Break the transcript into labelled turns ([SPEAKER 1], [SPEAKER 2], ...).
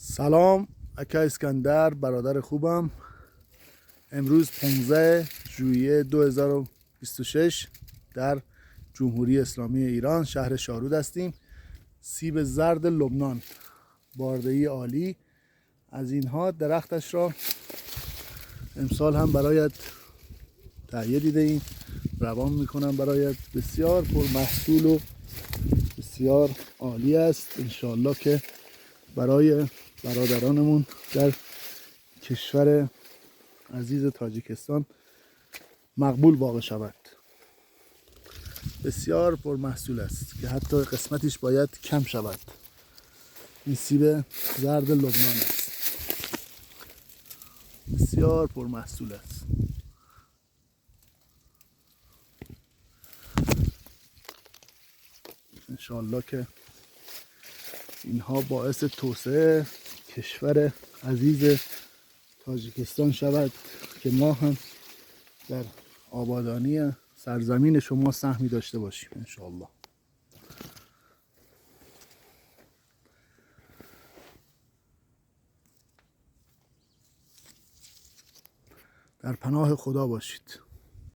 [SPEAKER 1] سلام، اکا اسکندر برادر خوبم. امروز 15 ژوئیه 2026 در جمهوری اسلامی ایران شهر شارود هستیم. سیب زرد لبنان باردهی عالی از اینها. درختش را امسال هم برایت تهیه دیده ایم، روان میکنم برایت. بسیار پرمحصول و بسیار عالی است. انشالله که برای برادرانمون در کشور عزیز تاجیکستان مقبول واقع شود. بسیار پرمحصول است که حتی قسمتش باید کم شود. این سیب زرد لبنان است، بسیار پرمحصول است. انشالله که اینها باعث توسعه کشور عزیز تاجیکستان شود که ما هم در آبادانی سرزمین شما سهمی داشته باشیم انشالله. در پناه خدا باشید.